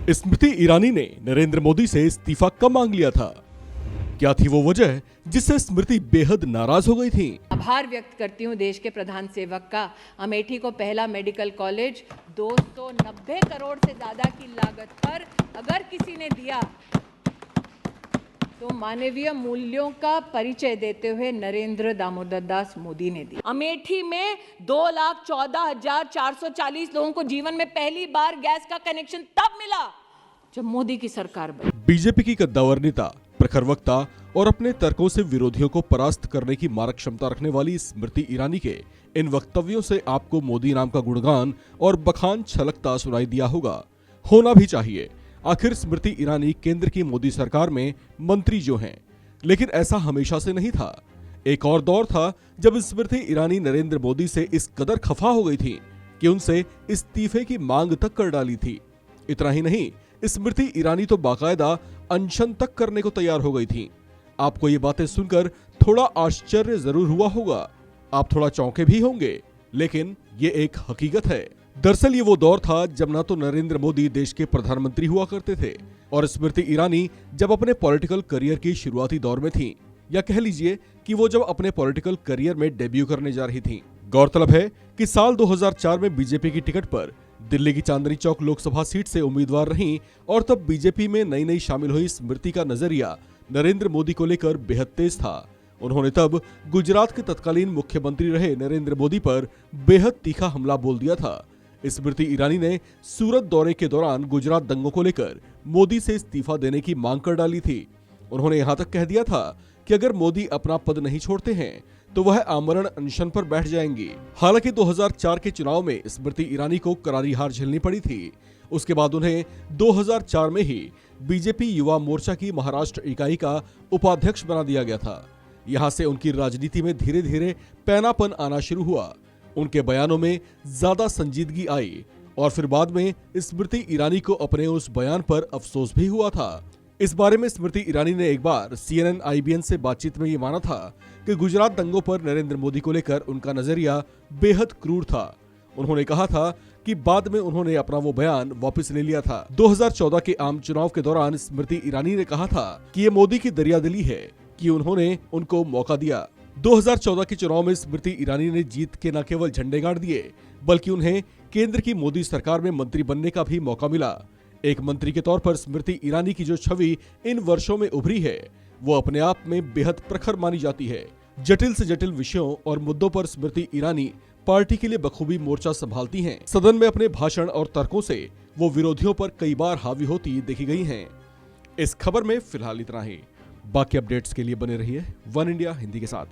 स्मृति ईरानी ने नरेंद्र मोदी से इस्तीफा कब मांग लिया था? क्या थी वो वजह जिससे स्मृति बेहद नाराज हो गई थी? आभार व्यक्त करती हूँ देश के प्रधान सेवक का। अमेठी को पहला मेडिकल कॉलेज 290 करोड़ से ज्यादा की लागत पर अगर किसी ने दिया तो मानवीय मूल्यों का परिचय देते हुए नरेंद्र दामोदर दास मोदी ने दिया। अमेठी में 2,14,440 लोगों को जीवन में पहली बार गैस का कनेक्शन तब मिला जब मोदी की सरकार बनी। बीजेपी की कद्दावर नेता, प्रखर वक्ता और अपने तर्कों से विरोधियों को परास्त करने की मारक क्षमता रखने वाली स्मृति ईरानी के इन वक्तव्यों से आपको मोदी नाम का गुणगान और बखान छलकता सुनाई दिया होगा। होना भी चाहिए, आखिर स्मृति ईरानी केंद्र की मोदी सरकार में मंत्री जो हैं। लेकिन ऐसा हमेशा से नहीं था। एक और दौर था जब स्मृति ईरानी नरेंद्र मोदी से इस कदर खफा हो गई थी कि उनसे इस्तीफे की मांग तक कर डाली थी। इतना ही नहीं, स्मृति ईरानी तो बाकायदा अनशन तक करने को तैयार हो गई थी। आपको ये बातें सुनकर थोड़ा आश्चर्य जरूर हुआ होगा, आप थोड़ा चौंके भी होंगे, लेकिन ये एक हकीकत है। दरअसल ये वो दौर था जब ना तो नरेंद्र मोदी देश के प्रधानमंत्री हुआ करते थे और स्मृति ईरानी जब अपने पॉलिटिकल करियर की शुरुआती दौर में थी, या कह लीजिए कि वो जब अपने पॉलिटिकल करियर में डेब्यू करने जा रही थी। गौरतलब है कि साल 2004 में बीजेपी की टिकट पर दिल्ली की चांदनी चौक लोकसभा सीट से उम्मीदवार रहीं और तब बीजेपी में नई नई शामिल हुई स्मृति का नजरिया नरेंद्र मोदी को लेकर बेहद तेज था। उन्होंने तब गुजरात के तत्कालीन मुख्यमंत्री रहे नरेंद्र मोदी पर बेहद तीखा हमला बोल दिया था। स्मृति ईरानी ने सूरत दौरे के दौरान गुजरात दंगों को लेकर मोदी से इस्तीफा देने की मांग कर डाली थी। उन्होंने यहां तक कह दिया था कि अगर मोदी अपना पद नहीं छोड़ते हैं तो वह आमरण अनशन पर बैठ जाएंगी। हालांकि 2004 के चुनाव में स्मृति ईरानी को करारी हार झेलनी पड़ी थी। उसके बाद उन्हें 2004 में ही बीजेपी युवा मोर्चा की महाराष्ट्र इकाई का उपाध्यक्ष बना दिया गया था। यहां से उनकी राजनीति में धीरे धीरे पैनापन आना शुरू हुआ। उनके बयानों में ज्यादा संजीदगी आई और फिर बाद में स्मृति ईरानी को अपने उस बयान पर अफसोस भी हुआ था। इस बारे में स्मृति ईरानी ने एक बार CNN IBN से बातचीत में ये माना था कि गुजरात दंगों पर नरेंद्र मोदी को लेकर उनका नजरिया बेहद क्रूर था। उन्होंने कहा था कि बाद में उन्होंने अपना वो बयान वापस ले लिया था। 2014 के आम चुनाव के दौरान स्मृति ईरानी ने कहा था कि ये मोदी की दरियादिली है कि उन्होंने उनको मौका दिया। 2014 के चुनाव में स्मृति ईरानी ने जीत के न केवल झंडे गाड़ दिए, बल्कि उन्हें केंद्र की मोदी सरकार में मंत्री बनने का भी मौका मिला। एक मंत्री के तौर पर स्मृति ईरानी की जो छवि इन वर्षों में उभरी है, वो अपने आप में बेहद प्रखर मानी जाती है। जटिल से जटिल विषयों और मुद्दों पर स्मृति ईरानी पार्टी के लिए बखूबी मोर्चा संभालती हैं। सदन में अपने भाषण और तर्कों से वो विरोधियों पर कई बार हावी होती देखी गई हैं। इस खबर में फिलहाल इतना ही। बाकी अपडेट्स के लिए बने रहिए वन इंडिया हिंदी के साथ।